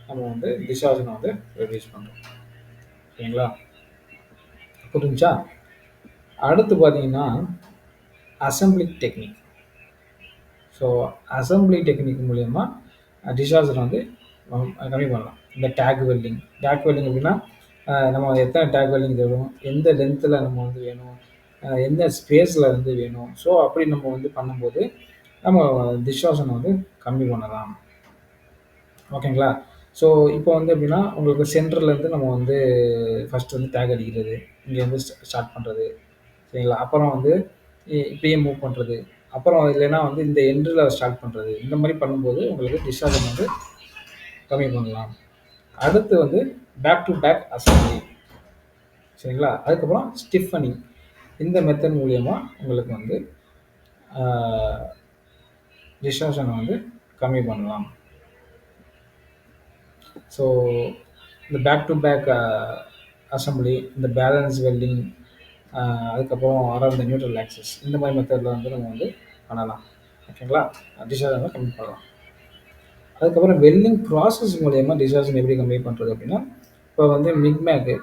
நம்ம வந்து டிஸ்சார்ஜனை வந்து ரெடியூஸ் பண்ணுறோம். சரிங்களா? புரிஞ்சா? அடுத்து பார்த்தீங்கன்னா assembly technique. So assembly technique மூலயமா டிஸ்சார்ஜனை வந்து கம்மி பண்ணலாம். இந்த டேக் வெல்டிங் அப்படின்னா நம்ம எத்தனை டேக் வெல்டிங் வேணும், எந்த லென்த்தில் நம்ம வந்து வேணும், எந்த ஸ்பேஸில் வந்து வேணும். ஸோ அப்படி நம்ம வந்து பண்ணும்போது நம்ம டிஸ்சார்ஜனை வந்து கம்மி பண்ணலாம். ஓகேங்களா? ஸோ இப்போ வந்து எப்படின்னா உங்களுக்கு சென்டர்லேருந்து நம்ம வந்து ஃபஸ்ட்டு வந்து டேக் அடிக்கிறது, இங்கே வந்து ஸ்டார்ட் பண்ணுறது. சரிங்களா? அப்புறம் வந்து இப்படியே மூவ் பண்ணுறது, அப்புறம் இல்லைன்னா வந்து இந்த எண்டில் ஸ்டார்ட் பண்ணுறது. இந்த மாதிரி பண்ணும்போது உங்களுக்கு டிஸ்சார்ஜன் வந்து கம்மி பண்ணலாம். அடுத்து வந்து பேக் டு பேக் அசம்பிளி. சரிங்களா? அதுக்கப்புறம் ஸ்டிஃபனிங். இந்த மெத்தட் மூலயமா உங்களுக்கு வந்து டிஸ்டார்ஷனை வந்து கம்மி பண்ணலாம். ஸோ இந்த பேக் டு பேக் அசம்பிளி, இந்த பேலன்ஸ் வெல்டிங், அதுக்கப்புறம் அரௌண்ட் இந்த நியூட்ரல் ஆக்சிஸ், இந்த மாதிரி மெத்தடில் வந்து நம்ம வந்து பண்ணலாம். ஓகேங்களா? டிஸ்டார்ஷனை கம்மி பண்ணலாம். அதுக்கப்புறம் வெல்டிங் ப்ராசஸ் மூலயமா டிஸ்டார்ஷன் எப்படி கம்மி பண்ணுறது அப்படின்னா, இப்போ வந்து மிக்மேக்கு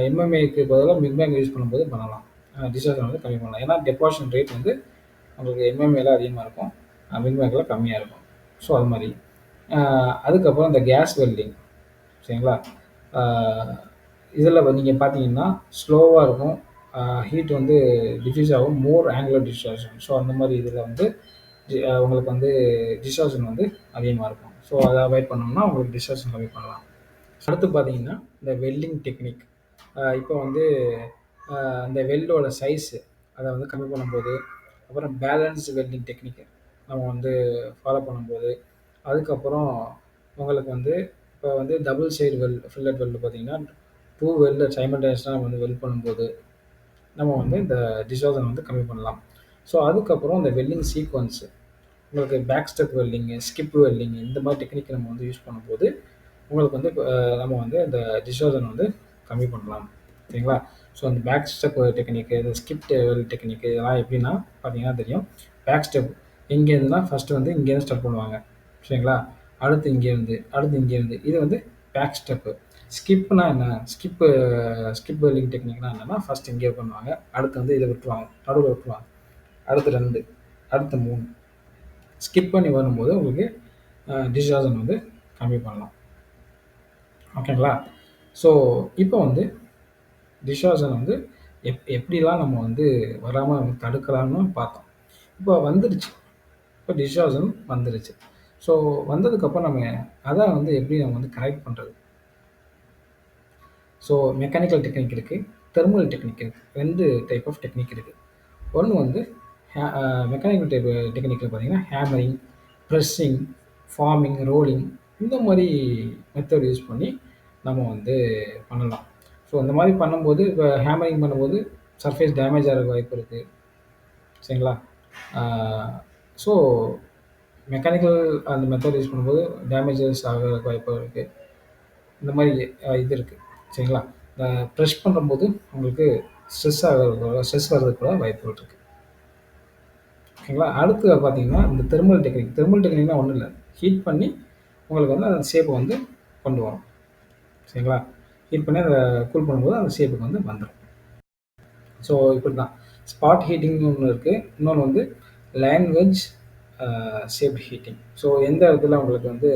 எம்எம்ஏக்கு பதிலாக மிக்மேக் யூஸ் பண்ணும்போது பண்ணலாம். டிஸ்டார்ஷன் வந்து கம்மி பண்ணலாம். ஏன்னா டெபாசிஷன் ரேட் வந்து உங்களுக்கு எம்எம்ஏல அதிகமாக இருக்கும், மிக்மேக்கில் கம்மியாக இருக்கும். ஸோ அது மாதிரி அதுக்கப்புறம் இந்த கேஸ் வெல்டிங். சரிங்களா? இதில் நீங்கள் பார்த்தீங்கன்னா ஸ்லோவாக இருக்கும், ஹீட் வந்து டிஃப்யூஸ் ஆகும், மோர் ஆங்குலர் டிஸ்டார்ஷன். ஸோ அந்த மாதிரி இதில் வந்து உங்களுக்கு வந்து டிஸ்டார்ஷன் வந்து அதிகமாக இருக்கும். ஸோ அதை அவாய்ட் பண்ணோம்னா உங்களுக்கு டிஸ்டார்ஷன் கம்மி பண்ணலாம். அடுத்து பார்த்தீங்கன்னா இந்த வெல்டிங் டெக்னிக். இப்போ வந்து அந்த வெல்டோட சைஸு அதை வந்து கம்மி பண்ணும்போது, அப்புறம் பேலன்ஸ்டு வெல்டிங் டெக்னிக்கு நம்ம வந்து ஃபாலோ பண்ணும்போது, அதுக்கப்புறம் உங்களுக்கு வந்து இப்போ வந்து டபுள் சைடு ஃபில்லட் வெல்டு பார்த்தீங்கன்னா, 2 வெல்ட சைமல்டேனியஸா நம்ம வந்து வெல்ட் பண்ணும்போது, நம்ம வந்து இந்த டிஸ்டார்ஷன் வந்து கம்மி பண்ணலாம். ஸோ அதுக்கப்புறம் இந்த வெல்டிங் சீக்வன்ஸு உங்களுக்கு back step welding, skip welding இந்த மாதிரி டெக்னிக் நம்ம வந்து யூஸ் பண்ணும்போது, உங்களுக்கு வந்து நம்ம வந்து இந்த டிஸ்டார்ஷன் வந்து கம்மி பண்ணலாம். சரிங்களா? ஸோ அந்த பேக் ஸ்டெப் டெக்னிக்கு, இந்த ஸ்கிப் டெக்னிக்கு இதெல்லாம் எப்படின்னா பார்த்தீங்கன்னா தெரியும். பேக் ஸ்டெப் எங்கேருந்துனா ஃபர்ஸ்ட்டு வந்து இங்கேருந்து ஸ்டார்ட் பண்ணுவாங்க. சரிங்களா? அடுத்து இங்கேருந்து, அடுத்து இங்கேருந்து. இது வந்து பேக் ஸ்டெப்பு. ஸ்கிப்னா என்ன? ஸ்கிப் வெல்டிங் டெக்னிக்னா என்னன்னா, ஃபர்ஸ்ட் இங்கே பண்ணுவாங்க. அடுத்து வந்து இத விட்டுருவாங்க. நடுவுல விட்டுருவாங்க. அடுத்து 2, அடுத்து 3 ஸ்கிப் பண்ணி வரும்போது உங்களுக்கு டிஸ்டார்ஷன் வந்து கம்மி பண்ணலாம். ஓகேங்களா? ஸோ இப்போ வந்து டிஸ்டார்ஷன் வந்து எப்படிலாம் நம்ம வந்து வராம நம்ம தடுக்கலாம்னு பார்த்தோம். இப்போ வந்துருச்சு. இப்போ டிஸ்டார்ஷன் வந்துருச்சு. ஸோ வந்ததுக்கப்புறம் நம்ம அத வந்து எப்படி நம்ம வந்து கரெக்ட் பண்றது? ஸோ மெக்கானிக்கல் டெக்னிக் இருக்கு. தெர்மல் டெக்னிக் இருக்கு. 2 டைப் ஆஃப் டெக்னிக் இருக்கு. ஒண்ணு வந்து மெக்கானிக்கல் டெக்னிக்ல பார்த்தீங்கன்னா, ஹேமரிங், பிரஸ்ஸிங், ஃபார்மிங், ரோலிங் இந்த மாரி மெத்தட் யூஸ் பண்ணி நம்ம வந்து பண்ணலாம். ஸோ இந்த மாரி பண்ணும்போது இப்போ ஹேமரிங் பண்ணும்போது சர்ஃபேஸ் டேமேஜ் ஆகுறதுக்கு வாய்ப்பு இருக்கு. சரிங்களா? ஆ ஸோ மெக்கானிக்கல் அந்த மெத்தட் யூஸ் பண்ணும்போது டேமேஜஸ் ஆகுறதுக்கு வாய்ப்பு இருக்கு. இந்த மாரி இது இருக்கு. சரிங்களா? பிரஷ் பண்ணும்போது உங்களுக்கு ஸ்ட்ரெஸ் வர்றதுக்கு கூட வாய்ப்புகள் இருக்கு. ஓகேங்களா? அடுத்து பார்த்தீங்கன்னா, இந்த தெர்மல் டெக்னிக். தெர்மல் டெக்னிக்னா ஒண்ணும் இல்ல. ஹீட் பண்ணி உங்களுக்கு வந்து அந்த ஷேப் வந்து கொண்டு வரும். சரிங்களா? ஹீட் பண்ணி அத கூல் பண்ணும்போது அந்த ஷேப்புக்கு வந்து வந்துரும். ஸோ இப்படிதான். ஸ்பாட் ஹீட்டிங்னு ஒண்ணு இருக்கு. இன்னொன்னு வந்து line wedge shaped heating. So எந்த இடத்துல உங்களுக்கு வந்து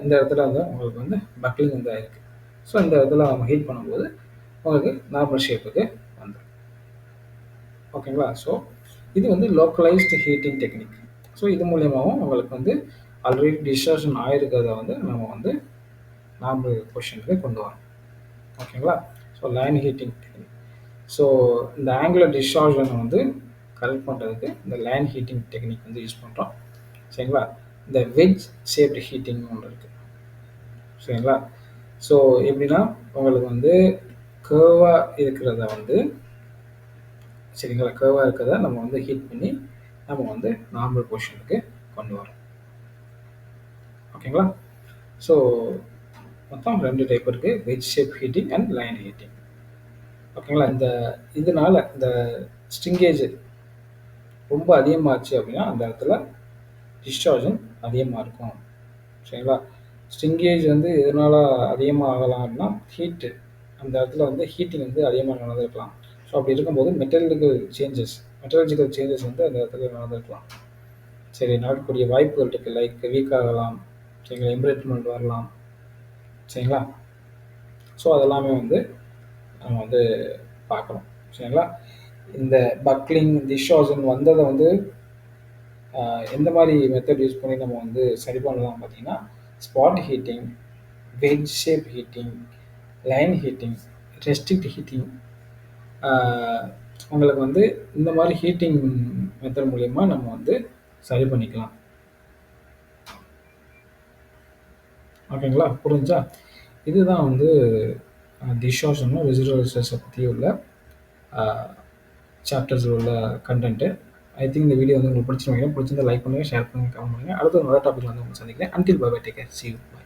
இந்த இடத்துல வந்து உங்களுக்கு வந்து பக்லிங் வந்து ஆயிருக்கு. ஸோ இந்த இடத்துல நம்ம ஹீட் பண்ணும்போது உங்களுக்கு நார்மல் ஷேப்புக்கு வந்துரும். ஓகேங்களா? ஸோ இது வந்து லோக்கலைஸ்டு ஹீட்டிங் டெக்னிக். ஸோ இது மூலியமாவும் உங்களுக்கு வந்து ஆல்ரெடி டிஸ்டார்ஷன் ஆயிருக்கிறத வந்து நம்ம வந்து நார்மல் பொசிஷனுக்கு கொண்டு வரணும். ஓகேங்களா? So line heating technique. So இந்த ஆங்குலர் டிஸ்டார்ஷனை வந்து கரெக்ட் பண்ணுறதுக்கு இந்த லைன் ஹீட்டிங் டெக்னிக் வந்து யூஸ் பண்ணுறோம். சரிங்களா? இந்த வெஜ் ஷேப்டு ஹீட்டிங்னு ஒன்று இருக்குது. சரிங்களா? ஸோ எப்படின்னா உங்களுக்கு வந்து கர்வாக இருக்கிறத வந்து சரிங்களா? கர்வாக இருக்கிறத நம்ம வந்து ஹீட் பண்ணி நம்ம வந்து நார்மல் பொசிஷனுக்கு கொண்டு வரோம். ஓகேங்களா? ஸோ மொத்தம் 2 டைப் இருக்கு. Veg shape heating and line heating. ஓகேங்களா? இதனால இந்த ஸ்ட்ரிங்கேஜ் ரொம்ப அதிகமாச்சு அப்படின்னா அந்த இடத்துல டிஸ்சார்ஜன் அதிகமாக இருக்கும். சரிங்களா? ஸ்ட்ரிங்கேஜ் வந்து எதனால அதிகமாக ஆகலாம் அப்படின்னா ஹீட்டு அந்த இடத்துல வந்து ஹீட்டிங் வந்து அதிகமாக நடந்திருக்கலாம். ஸோ அப்படி இருக்கும்போது மெட்டலர்ஜிக்கல் சேஞ்சஸ் வந்து அந்த இடத்துல நடந்திருக்கலாம். சரி நடக்கக்கூடிய வாய்ப்புகள் இருக்குது. லைக் வீக் ஆகலாம். சரிங்களா? எம்ப்ரெட்மெண்ட் வரலாம். சரிங்களா? ஸோ அதெல்லாமே வந்து நம்ம வந்து பார்க்கணும். சரிங்களா? இந்த பக்லிங், டிஸ்டார்ஷன் வந்ததை வந்து எந்த மாதிரி மெத்தட் யூஸ் பண்ணி நம்ம வந்து சரி பண்ணலாம் பார்த்தீங்கன்னா, spot heating, veg shape heating, line heating, restrict heating உங்களுக்கு வந்து இந்த மாதிரி ஹீட்டிங் மெத்தட் மூலியமா நம்ம வந்து சரி பண்ணிக்கலாம். ஓகேங்களா? புரிஞ்சா? இதுதான் வந்து டிஸ்டார்ஷனும் ரெசிடுவல் ஸ்ட்ரெஸ்ஸை பற்றி உள்ள சாப்டர்ஸில் உள்ள கண்டென்ட்டு. ஐ திங்க் இந்த வீடியோ வந்து உங்களுக்கு பிடிச்சிருந்தா லைக் பண்ணுங்கள், ஷேர் பண்ணுங்கள், கமெண்ட் பண்ணுங்கள். அடுத்த ஒரு நல்ல டாபிக் வந்து உங்களுக்கு சந்திக்கிறேன். Until bye bye, take care, see you, bye.